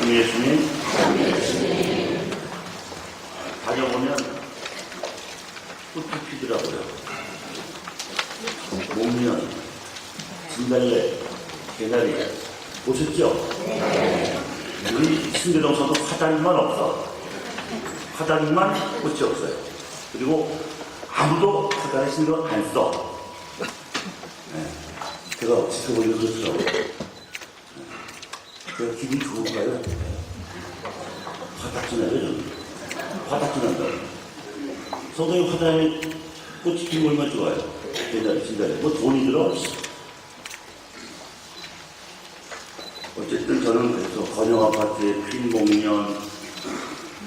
예수님, 다녀보면 꽃이 피더라고요. 목련, 진달래, 개나리 보셨죠? 우리 신대동서도 화단만 없어. 화단만 꽃이 없어요. 그리고 아무도 화단에 신경 안 써. 제가 지켜보니까 그렇더라고요. 제가 기분이 좋은가요? 화딱지 나요, 저는. 화딱지 난다. 성당에 화단에 꽃이 피면 얼마나 좋아요? 개나리, 진달래. 뭐 돈이 들어? 어쨌든 저는 그래서 건영 아파트에 핀 목련,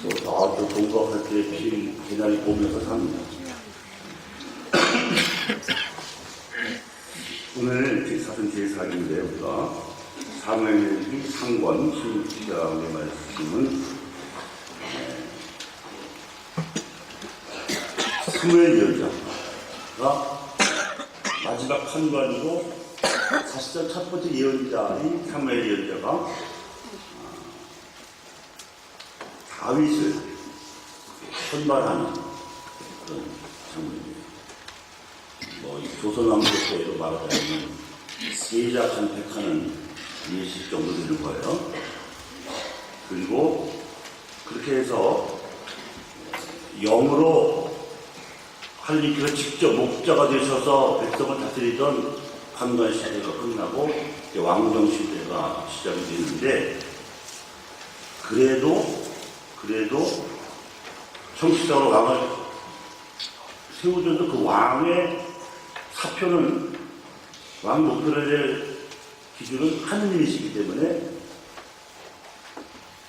또 동구 아파트에 핀 개나리 보면서 삽니다. 오늘 제44기인데요, 우리가 사무엘기 상권 16장의 말씀은 사무엘 예언자가 마지막 판관이고 사실상 첫 번째 예언자인 사무엘 예언자가 다윗을 선발하는 그런 장면이에요. 조선왕조 때로 말하자면 세자간 백하는 예식 정도 되는 거예요. 그리고 그렇게 해서 영으로 할리키가 직접 목자가 되셔서 백성을 다스리던 판관 시대가 끝나고 왕정 시대가 시작이 되는데 그래도 청취자로 왕을 세우더라도 그 왕의 사표는 왕 목표를 기준은 하느님이시기 때문에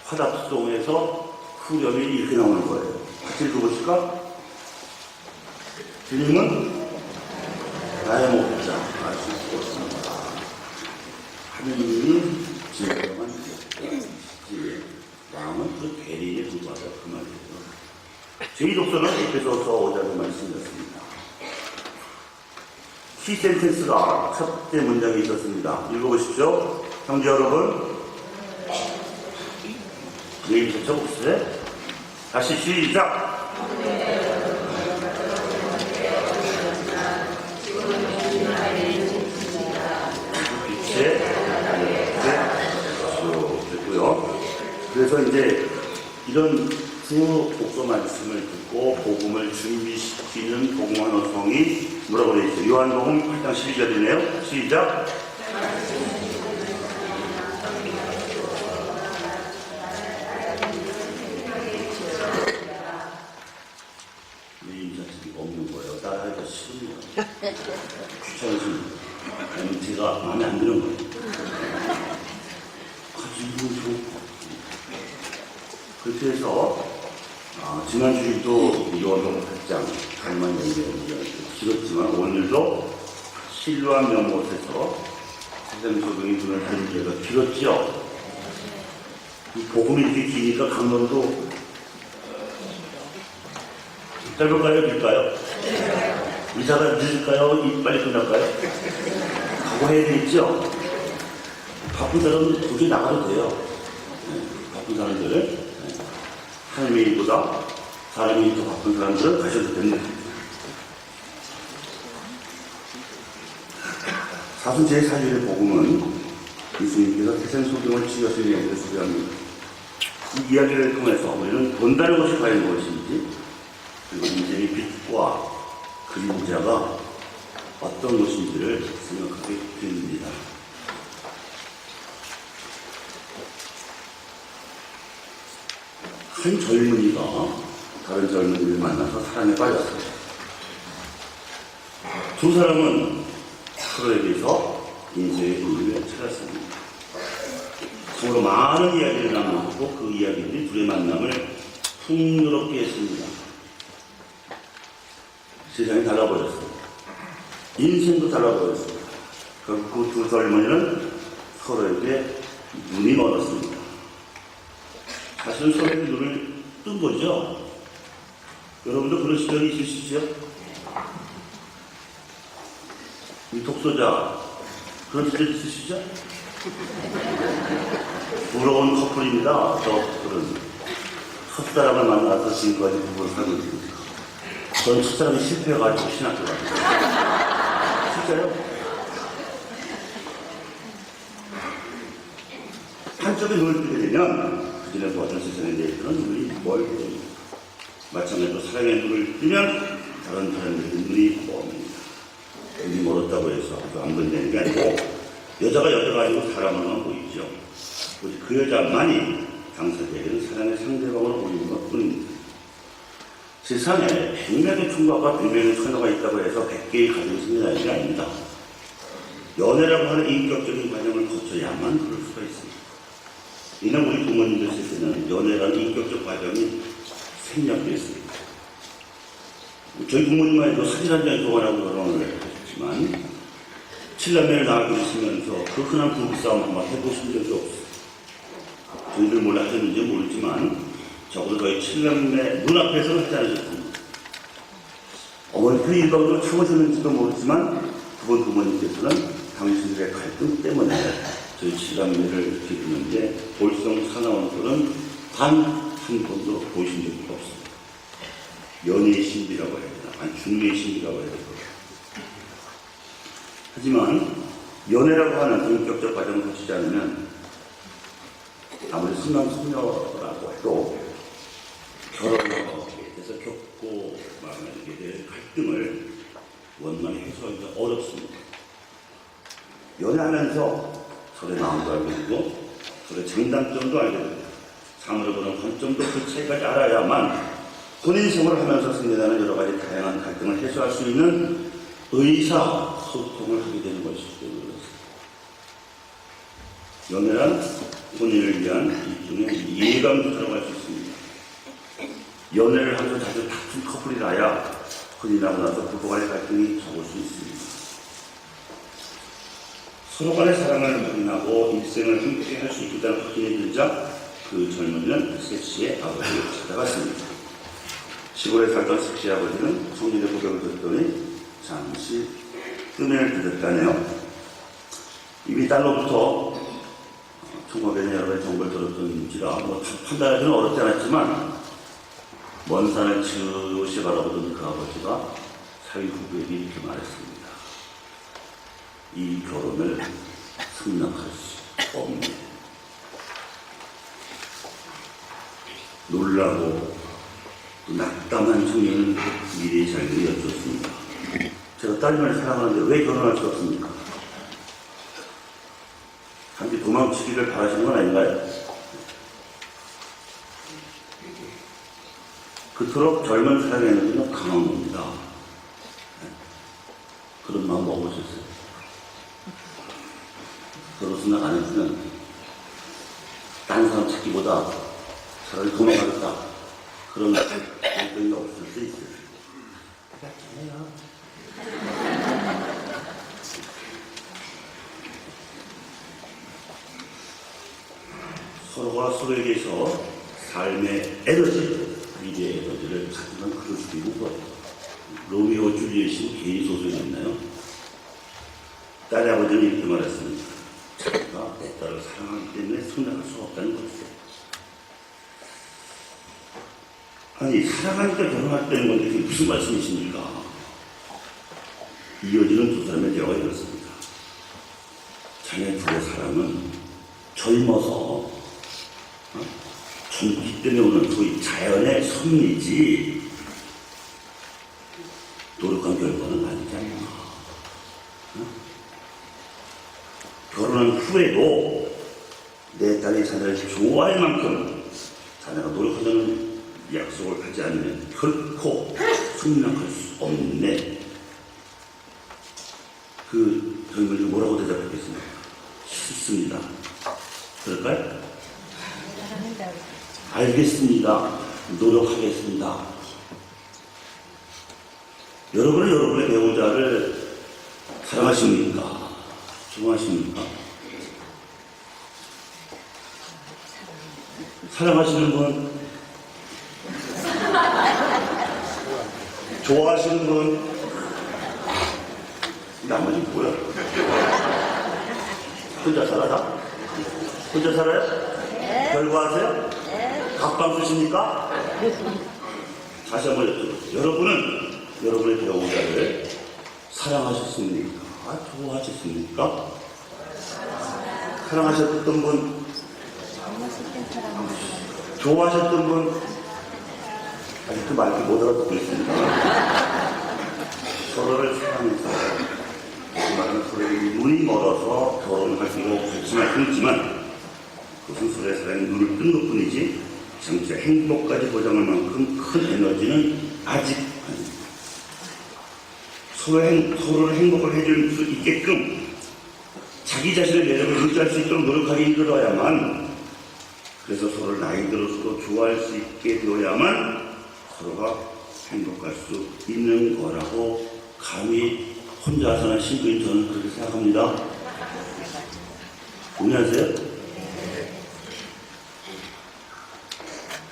화답송에서 후렴이 이렇게 나오는 거예요. 같이 읽어보실까? 주님은 나의 목자 알 수 없습니다. 하느님이 진정한 지혜, 왕은 그 대리인에 불과하다 그 말이에요. 저희 독서는 에베소서 5장의 말씀이었습니다. 키 센텐스가 첫째 문장에 있었습니다. 읽어보십시오. 형제 여러분, 내일 저쳐봅시다. 다시 시작. 빛에 됐고요. 그래서 이제 이런 두 복서 말씀을 듣고 복음을 준비시키는 복음환호성이 뭐라고 되어 있어요? 요한복음 8장 12절이네요. 시작. 내 인사책이 없는 거예요. 따라하기가 싫으면 귀찮으시면 아니면 제가 마음에 안 드는 거예요. 가지고 좋고 그렇게 해서 지난 주일도 요한복음 8장 갈만 연결이 길었지만 오늘도 실루한 연못에서 세상소동이 눈을 하는 기회가 길었죠. 이 복음이 이렇게 기니까 강론도 짧을까요? 길까요? 이사가 늦을까요? 빨리 끝날까요? 각오해야 되겠죠? 바쁜 사람은 도저히 나가도 돼요. 바쁜 사람들은 하나님의 일보다 사람이 더 바쁜 사람들은 가셔도 됩니다. 사순 제4일의 복음은 예수님께서 세상 소경을 치유하시는 이야기를 소개합니다. 이 이야기를 통해서 우리는 본다는 것이 과연 무엇인지, 그리고 인생의 빛과 그림자가 어떤 것인지를 생각하게 됩니다. 한 젊은이가 다른 젊은이를 만나서 사랑에 빠졌어요. 두 사람은 서로에게서 인생의 의미를 찾았습니다. 서로 많은 이야기를 나누고 그 이야기들이 둘의 만남을 풍요롭게 했습니다. 세상이 달라버렸어요. 인생도 달라버렸어요. 그 두 젊은이는 서로에게 눈이 멀었습니다. 사실은 서로에게 눈을 뜬 거죠. 여러분도 그런 시절이 있으시죠? 이 독서자 그런 시절 있으시죠? 부러운 커플입니다. 저 커플은 첫사랑을 만나서 지금까지 부부로 살고 있습니다. 전 첫사랑이 실패해가지고 신학교 갔어요. 진짜요? 한쪽에 눈을 뜨게 되면 그전에 보았던 세상에 대해서는 눈이 멀게 됩니다. 마찬가지로 사랑의 눈을 뜨면 다른 사람들의 눈이 멉니다. 눈이 멀었다고 해서 안 보인다는 게 아니고 여자가 여자가 아니고 사람으로만 보이죠. 오직 그 여자만이 당사자에게는 사랑의 상대방으로 보이는 것 뿐입니다. 세상에 100명의 총각과 100명의 처녀가 있다고 해서 100개의 가정이 생겨나는 게 아닙니다. 연애라고 하는 인격적인 과정을 거쳐야만 그럴 수가 있습니다. 이는 우리 부모님들 세대는 연애라는 인격적 과정이 생략됐습니다. 저희 부모님만 해도 사진 한 장에 동안하고 결혼을 하셨지만 7남매를 낳아 계시면서 그 흔한 부부싸움 한번 해보신 적이 없어요. 저희들 몰라 하셨는지 모르지만 적어도 저희 7남매 눈앞에서는 하지 않으셨습니다. 어머니 그 일방적으로 참으셨는지도 모르지만 그분 부모님께서는 당신들의 갈등 때문에 저희 7남매를 기르는데 볼성 사나운서는 단 한 번도 보신 적이 없습니다. 연애의 신비라고 해야 되나, 아니 중매의 신비라고 해야 되나. 하지만 연애라고 하는 인격적 과정을 거치지 않으면 아무리 순남순녀라고 해도 결혼을 해서 겪고 말하게 될 갈등을 원만히 해소하기가 어렵습니다. 연애하면서 서로의 마음도 알게 되고 서로의 장단점도 알게 됩니다. 상으로 보는 관점도 그 차이까지 알아야만 본인 생활을 하면서 생겨나는 여러 가지 다양한 갈등을 해소할 수 있는 의사소통을 하게 되는 것이기 때문에 그렇습니다. 연애란 본인을 위한 일종의 예감조차라고 할 수 있습니다. 연애를 하면서 자주 다툰 커플이라야 혼인하고 나서 부부 간의 갈등이 적을 수 있습니다. 서로 간의 사랑을 묵인하고 일생을 함께 할 수 있겠다는 확신이 들자 그 젊은이는 섹시의 아버지를 찾아갔습니다. 시골에 살던 섹시 아버지는 청년의 고백을 듣더니 잠시 뜸을 들였다네요. 이미 딸로부터 총각에 대한 여러 가지 정보를 들었던지라 판단하기는 어렵지 않았지만 먼 산을 지그시 바라보던 그 아버지가 사위 후보에게 이렇게 말했습니다. 이 결혼을 승낙할 수 없네. 놀라고 또 낙담한 청년은 미래의 삶을 여쭈었습니다. 제가 딸님을 사랑하는데 왜 결혼할 수 없습니까? 단지 도망치기를 바라시는 건 아닌가요? 그토록 젊은 사랑에는 강한 겁니다. 그런 마음 먹으셨어요. 서로 생각 안 했으면 다른 사람 찾기보다 차라리 도망가겠다. 그런 생각이 없을 수 있어요. 서로가 서로에게서 삶의 에너지, 미래의 에너지를 가지면 그럴 수도 있는 거예요. 로미오 줄리엣이 개인 소설이었나요? 딸의 아버지는 이렇게 말했습니다. 자기가 내 딸을 사랑하기 때문에 승낙할 수 없다는 것이죠. 아니, 사랑하니까 결혼했다는 건데 그게 무슨 말씀이십니까? 이어지는 두 사람의 대화가 이렇습니다. 자네 둘의 사랑은 젊어서 젊기 때문에 오는 소위 자연의 섭리지 노력한 결과는 아니지 않나. 결혼한 후에도 내 딸이 자네를 좋아할 만큼 자네가 노력하자는 약속을 하지 않으면 결코 승낙할 수 없네. 그 젊은이 뭐라고 대답했겠습니까? 싫습니다. 그럴까요? 알겠습니다. 노력하겠습니다. 여러분은 여러분의 배우자를 사랑하십니까? 좋아하십니까? 사랑하시는 분? 좋아하시는 분? 나머지 뭐야? 혼자 살아라? 혼자 살아요? 결과하세요? 각방 쓰십니까? 다시 한번 여쭤볼게요. 여러분은 여러분의 배우자를 사랑하셨습니까? 좋아하셨습니까? 사랑하셨던 분? 좋아하셨던 분? 아직도 말을 못 알아듣고 있습니다. 서로를 사랑해서 그 말은 서로에게 눈이 멀어서 결혼할 수가 없지만 끊지만 그것은 서로의 사랑에 눈을 뜬 것뿐이지 정치 행복까지 보장할 만큼 큰 에너지는 아직 아닙니다. 서로를 행복을 해줄 수 있게끔 자기 자신의 매력을 유지할 수 있도록 노력하기 힘들어야만, 그래서 서로를 나이 들어서도 좋아할 수 있게 되어야만 서로가 행복할 수 있는 거라고 감히 혼자서는 신부인 저는 그렇게 생각합니다. 동의하세요?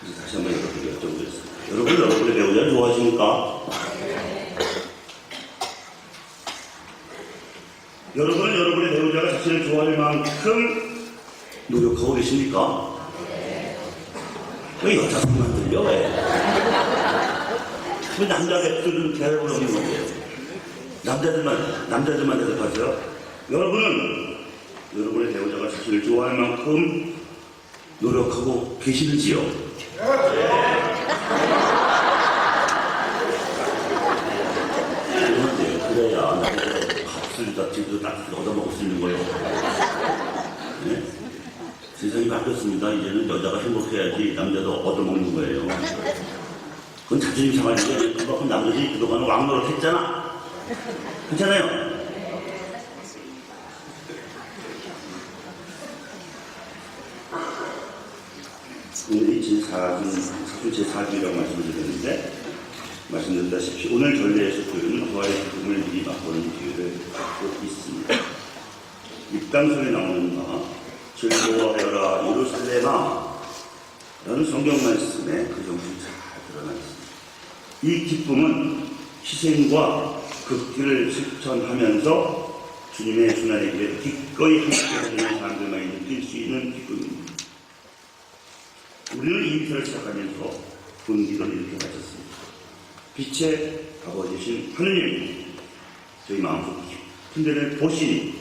그래서 다시 한번 여러분에게 여쭤보겠습니다. 여러분, 여러분의 배우자를 좋아하십니까? 여러분은 여러분의 배우자가 자신을 좋아할 만큼 노력하고 계십니까? 왜 여자분만 들려? 왜 남자 랩들은 대답을 없는 건데요? 남자들만 대답하세요. 여러분은 여러분의 배우자가 자신을 좋아할 만큼 노력하고 계시는지요? 그래야 남자가 값을 자체도 딱 얻어먹을 수 있는 거예요. 네? 세상이 바뀌었습니다. 이제는 여자가 행복해야지 남자도 얻어먹는 거예요. 그건 자존심 상하는데 그만큼 남자들이 그동안 왕노릇 했잖아. 괜찮아요? 오늘이 제4주라고 말씀을 드렸는데, 말씀드렸다시피 오늘 전례에서 교회는 부활의 기쁨을 미리 맛보는 기회를 갖고 있습니다. 입당선에 나오는 바 즐거워하여라 예루살렘아 라는 성경 말씀에 그 정신이 잘 드러나 있습니다. 이 기쁨은 희생과 극기를 실천하면서 주님의 순환의 길에 기꺼이 함께 하는 사람들만이 느낄 수 있는 기쁨입니다. 우리는 이 미사를 시작하면서 분기를 이렇게 가졌습니다. 빛의 아버지신 하느님, 저희 마음속 깊은 데를 보시니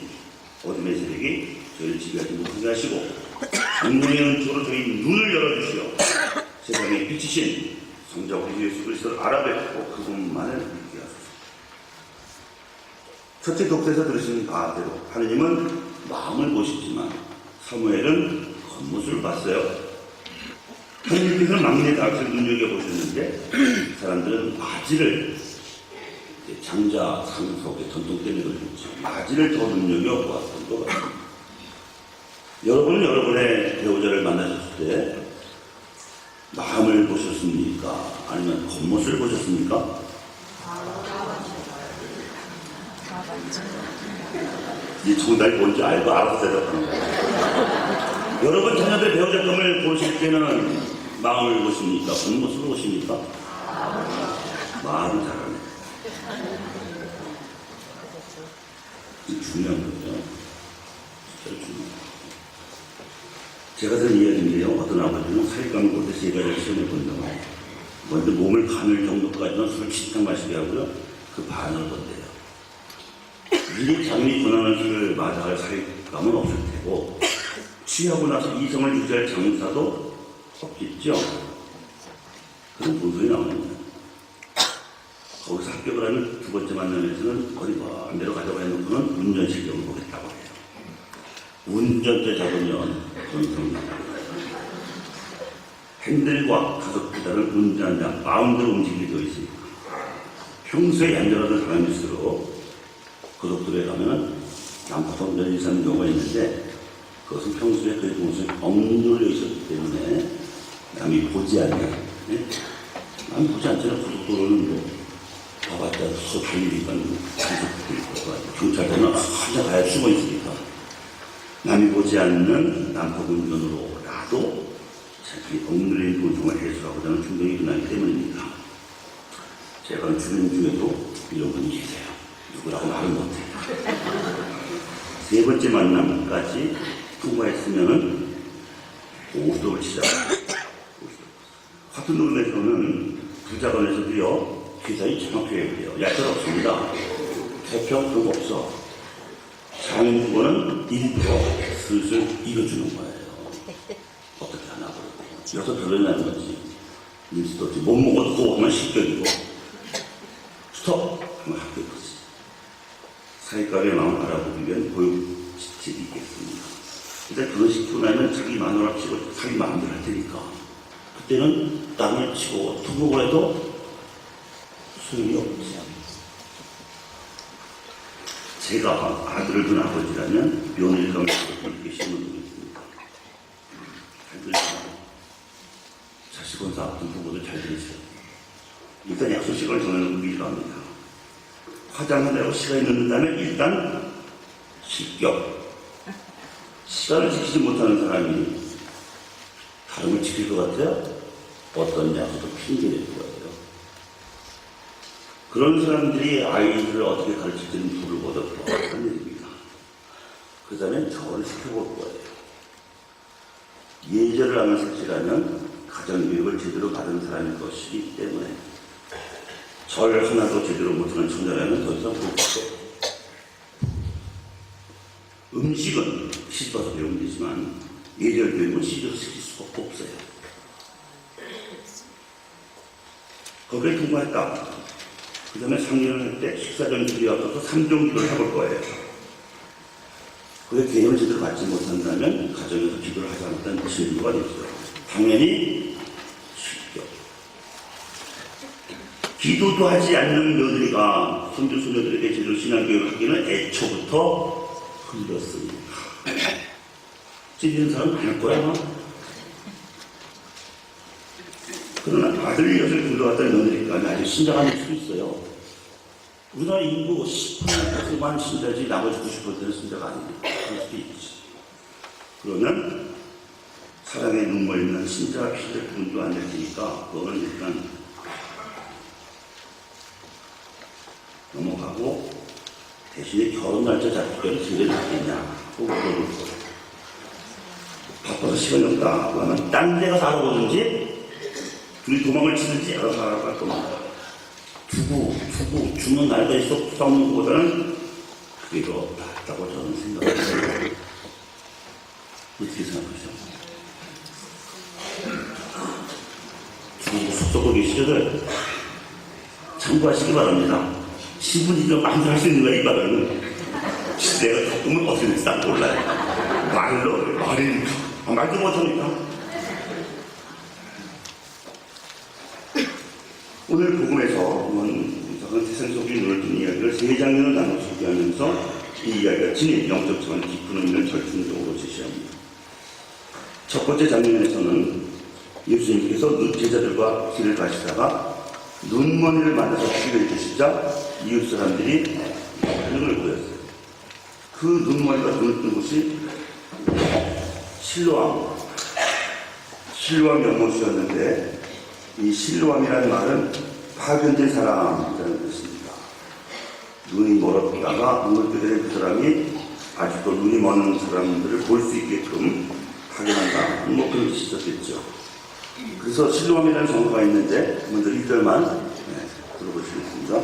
어둠의 세력이 저희를 지배하지 못하게 하시고 성령의 은총으로 저희 눈을 열어주시어 세상의 빛이신 성자 우리 예수 그리스도를 알아뵙고 그분만을 믿게 하소서. 첫째 독서에서 들으신 바대로 하느님은 마음을 보시지만 사무엘은 겉모습을 봤어요. 하느님께서는 막내 다윗을 눈여겨보셨는데 사람들은 마지를, 장자 상속의 전통 때문에 그렇죠. 마지를 더 눈여겨보았던 것 같습니다. 여러분은 여러분의 배우자를 만나셨을 때 마음을 보셨습니까? 아니면 겉모습을 보셨습니까? 이 정답이 뭔지 알고 알아서 대답하는 거예요. 여러분 자녀들의 배우자감을 보실 때는 마음을 보십니까? 겉모습을 보십니까? 마음을 잘하네. 이 중요한 거죠. 진짜 중요한 거죠. 제가 들은 이야기인데요. 어떤 아버지는 살감 볼 때 세 가지를 시험해 본다고 해요. 먼저 몸을 가눌 정도까지는 술을 진탕 마시게 하고요. 그 반을 건데요. 미리 장미 고난한 술을 마다할 살감은 없을 테고 취하고 나서 이성을 유지할 장사도 없겠죠. 그럼 뭔 소리 나오는 거예요. 거기서 합격을 하면 두 번째 만남에서는 어디 먼 데로 가자고 해놓고는 운전 실력을 보겠다고 해요. 운전대 잡으면 전성이 핸들과 가속 페달을 운전하는 자 마음대로 움직이게 되어 있으니까 평소에 얌전하던 사람일수록 고속도로에 가면은 난파선 운전이 있는 경우가 있는데 그것은 평소에 그의 동생이 억눌려 있었기 때문에 남이 보지 않는, 네? 남이 보지 않잖아요. 고속도로는 뭐 가봤자 서 달리니까 경찰대는 혼자 가야 숨어 있으니까 남이 보지 않는 난폭 운전으로라도 자기 억눌린 고통을 해소하고자 하는 충동이 일어나기 때문입니다. 제가 주변 중에도 이런 분이 계세요. 누구라고 말은 못해요. 세 번째 만남까지 통과했으면은 오스톱을 치자. 같은 동네에서는 부자관에서도요, 계산이 정확해야 돼요. 얄짤 없습니다. 개평 그런 거 없어. 장인 부모는 일부러 슬슬 이겨주는 거예요. 어떻게 하나 그러고. 여기서 별로나는 거지. 인수도 없지. 못 먹어도 하면 식격이고. 스톱! 하면 합격이지. 사회가의 마음을 알아보기 위한 보육지책이 있겠습니다. 일단 그런 시키고 나면 자기 마누라 치고 자기 마음대로 할 테니까. 그때는 땅을 치고 투복을 해도 소용이 없지. 제가 아들을 둔 아버지라면 며느리감을 이렇게 심어두겠습니다. 잘 들으시고 자식은 낳은 부모도 잘 들으세요. 일단 약속 시간을 정해놓고 일합니다. 화장한다고 시간이 늦는다면 일단 실격. 시간을 지키지 못하는 사람이 다른 걸 지킬 것 같아요? 어떤 약속도 핑계낼 거예요. 그런 사람들이 아이들을 어떻게 가르칠지는 불을 보다 뻔한 일입니다. 그 다음에 저를 시켜볼 거예요. 예절을 하는 색시라면 가정교육을 제대로 받은 사람일 것이기 때문에 절 하나도 제대로 못하는 청자라면 더 이상 볼 수 없어요. 음식은 시집와서 배우면 되지만 예절 교육은 시집와서 시킬 수가 없어요. 거기에 통과했다. 그 다음에 3년을 할 때 식사 전주기에 앞서서 3종기도를 해볼 거예요. 그게 개념을 제대로 받지 못한다면 가정에서 기도를 하지 않았다는 진리가 되죠. 당연히 실격. 기도도 하지 않는 며느리가 손주 소녀들에게 제대로 신앙교육을 하기는 애초부터 흘렸습니다. 찔리는 사람은 안 할 거야 아마. 그러나 아들 녀석을 불러왔다는 며느리가 아직 신자가 아닐 수도 있어요. 우리나라 인구 10%만 신자지 나머지 90%는 신자가 아닙니다. 그럴 수도 있지. 그러면 사랑에 눈물있는 신자 피를 분도 안 될 테니까 그거는 일단 넘어가고 대신에 결혼 날짜 잡기를 기회를 받겠냐 하고 물어볼 거예요. 바빠서 시간이 없다 그러면 딴 데 가서 알아보든지 둘이 도망을 치든지 알아서 알아갈 겁니다. 두고 주는 날가 있어 싸우는 것보다는 그게 더 낫다고 저는 생각합니다. 어떻게 생각하세요? 두고 속속고 계시거든 참고하시기 바랍니다. 신분이 좀 마음대로 할 수 있는 거야 이 말은. 내가 조금은 어떻게 될지 딱 몰라요. 말이니까 말도 못하니까. 오늘 복음에서 작은 세상 속의 눈을 뜬 이야기를 세 장면을 나눠 소개하면서 이 이야기가 지닌 영적 차원 깊은 의미를 절충적으로 제시합니다. 첫 번째 장면에서는 예수님께서 제자들과 길을 가시다가 눈먼이를 만나서 죽이려 드시자 이웃 사람들이 눈을 보였어요. 그 눈먼이가 눈을 뜬 곳이 실로암 연못이었는데 이 실로암이라는 말은 파견된 사람이라는 뜻입니다. 눈이 멀었다가 눈을 뜨게 된 그 사람이 아직도 눈이 먼 사람들을 볼 수 있게끔 파견한다. 뭐 그런 뜻이 있었겠죠. 그래서 실로암이라는 정서가 있는데 먼저 1절만 들어보시겠습니다.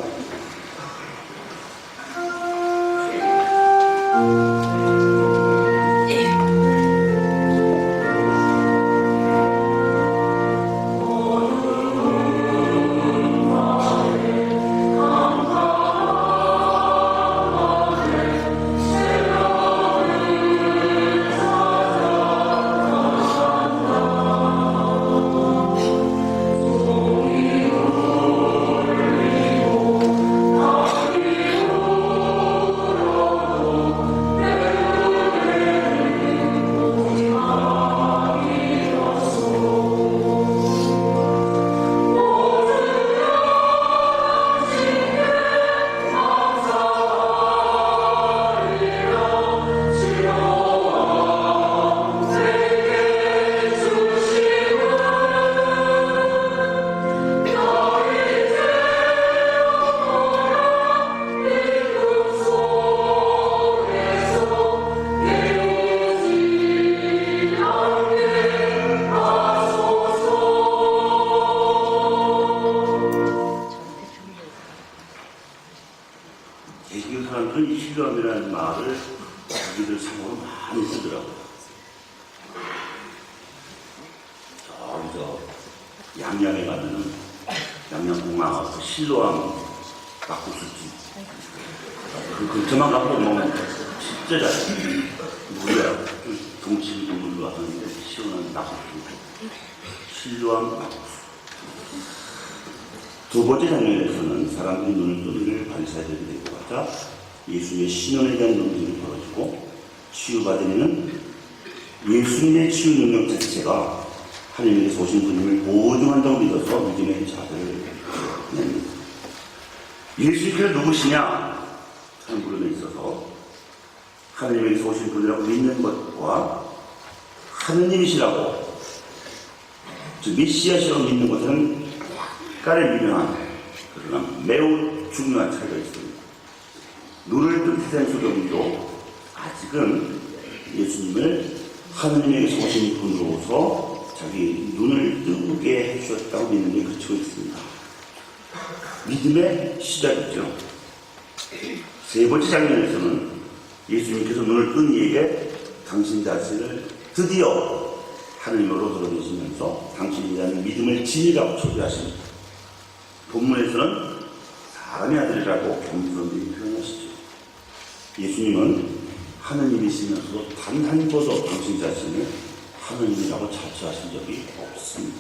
양양에 가면은 양양공항 그 실로암 막국수집 그 근처만 가고 먹으면 진짜 잘 물이야. 동치미도 물로 왔는데 시원한 막국수 실로암 막국수. 두 번째 장면에서는 사람들이 눈을 뜨기를 반사되게 되고 가자 예수님의 신원에 대한 논쟁이 벌어지고 치유받은 이는 예수님의 치유 능력 자체가 하나님에게서 오신 분임을 보증한다고 믿어서 믿음의 자세를 냅니다. 예수님께서 누구시냐 하는 부분에 있어서 하나님에게서 오신 분이라고 믿는 것과 하느님이시라고 즉 메시아시라고 믿는 것은 약간의 미묘한 그러나 매우 중요한 차이가 있습니다. 눈을 뜬 세상 소경도 아직은 예수님을 하느님에게서 오신 분으로서 자기 눈을 뜨게 해주셨다고 믿는 데 그치고 있습니다. 믿음의 시작이죠. 세 번째 장면에서는 예수님께서 눈을 뜬 이에게 당신 자신을 드디어 하느님으로 드러내시면서 당신이 대한 믿음을 진리라고 초대하십니다. 본문에서는 사람의 아들이라고 겸손히 표현하시죠. 예수님은 하느님이시면서도 단 한 번도 당신 자신을 하느님이라고 자처하신 적이 없습니다.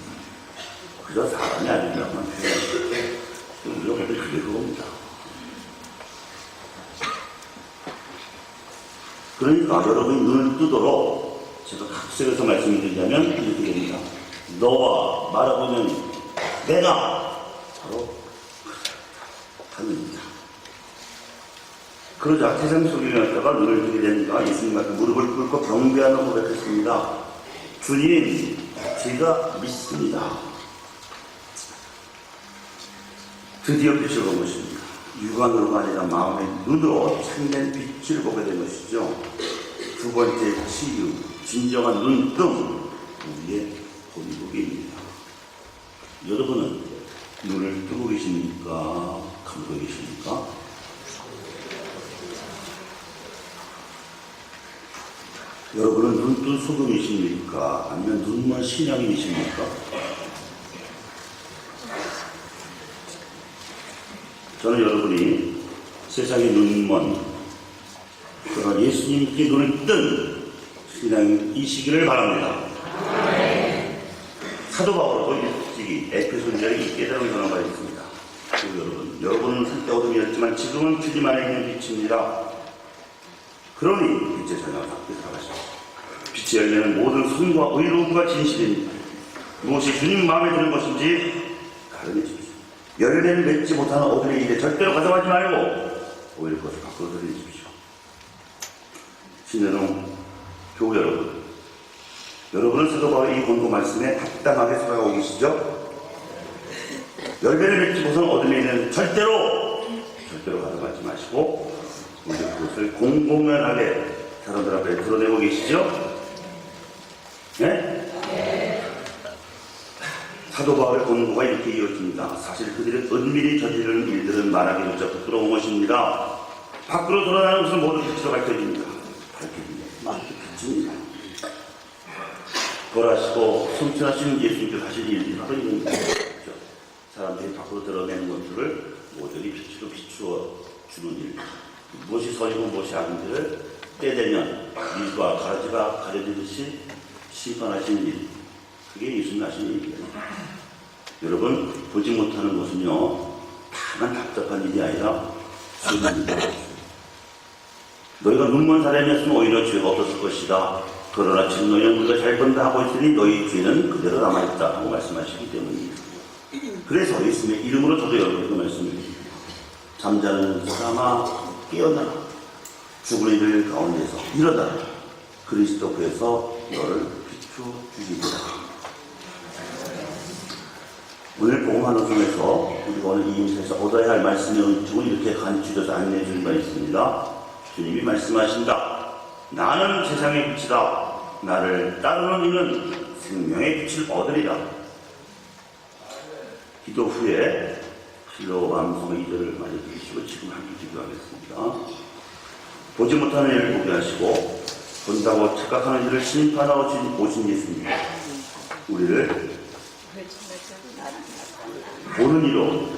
그저 사람의 아들이라고만 표현하시죠. 우리가 볼 때 그게 그겁니다. 그러니까 여러분이 눈을 뜨도록 제가 각색해서 말씀을 드리자면 이렇게 됩니다. 너와 말하고 있는 내가 바로 하느님이다. 그러자 세상 속에 갔다가 눈을 뜨게 되니까 예수님 앞에 무릎을 꿇고 경배하며 고백했습니다. 주님, 제가 믿습니다. 드디어 빛을 본 것입니다. 육안으로가 아니라 마음의 눈으로 참된 빛을 보게 된 것이죠. 두 번째 치유, 진정한 눈뜸, 우리의 본국입니다. 여러분은 눈을 뜨고 계십니까? 감고 계십니까? 여러분은 눈뜬 소금이십니까? 아니면 눈먼 신앙인이십니까? 저는 여러분이 세상의 눈먼, 그러나 예수님께 눈을 뜬 신앙이시기를 바랍니다. 사도 바울도 일찍이 에페소인들에게 이 깨달음을 전한 바 있습니다. 여러분은 한때 어둠이었지만 지금은 주님 안에 있는 빛입니다. 그러니 빛의 자녀가 밖에 살아가시오. 빛의 열매는 모든 선과 의로움과 진실입니다. 무엇이 주님 마음에 드는 것인지 가르쳐주십시오. 열매를 맺지 못하는 어둠의 일에 절대로 가져가지 말고 오히려 그것을 밖으로 들여주십시오. 신여러분, 교우 여러분은 사도 바울의 이 권고 말씀에 합당하게 살아가고 계시죠? 열매를 맺지 못하는 어둠에 있는 절대로 가져가지 마시고 오히려 그것을 공공연하게 사람들 앞에 드러내고 계시죠? 네? 사도 바울의 권고가 이렇게 이어집니다. 사실 그들의 은밀히 저지르는 일들은 말하기조차 부끄러운 것입니다. 밖으로 드러나는 것은 모두 빛으로 밝혀집니다. 빛입니다. 벌하시고 성취하시는 예수님께서 하신 일들이 바로 이런 것이죠. 사람들이 밖으로 드러내는 것들을 모조리 빛으로 비추어 주는 일. 무엇이 선이고 무엇이 악인지를 때되면 밀과 가지가 가려지듯이 심판하시는 일. 그게 예수님 하시는 일이에요. 여러분, 보지 못하는 것은요, 다만 답답한 일이 아니라 죄입니다. 너희가 눈먼 사람이었으면 오히려 죄가 없었을 것이다. 그러나 지금 너희는 우리가 잘 본다 하고 있으니 너희 죄는 그대로 남아있다 하고 말씀하시기 때문입니다. 그래서 예수님의 이름으로 저도 여러분에게 말씀드립니다. 잠자는 사람아 깨어나라. 죽은 이들 가운데서 일어나라. 그리스도께서 너를 비춰주시리라. 오늘 복음 한 호송에서 우리가 오늘 이 임시에서 얻어야 할 말씀의 은총을 이렇게 간추려서 안내해 주는 바 있습니다. 주님이 말씀하신다. 나는 세상의 빛이다. 나를 따르는 이는 생명의 빛을 얻으리라. 기도 후에 실로암 성의 2절을 많이 들으시고 지금 함께 기도하겠습니다. 보지 못하는 일을 보게 하시고 본다고 착각하는 일을 심판하고 오신 예수님, 우리를 보는 이로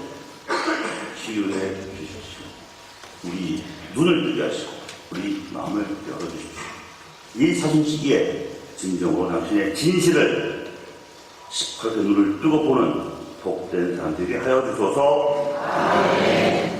치유해 주십시오. 우리 눈을 뜨게 하시고 우리 마음을 열어주십시오. 이 사신 시기에 진정으로 당신의 진실을 시커멓게 눈을 뜨고 보는 복된 사람들에게 하여 주소서. 아멘.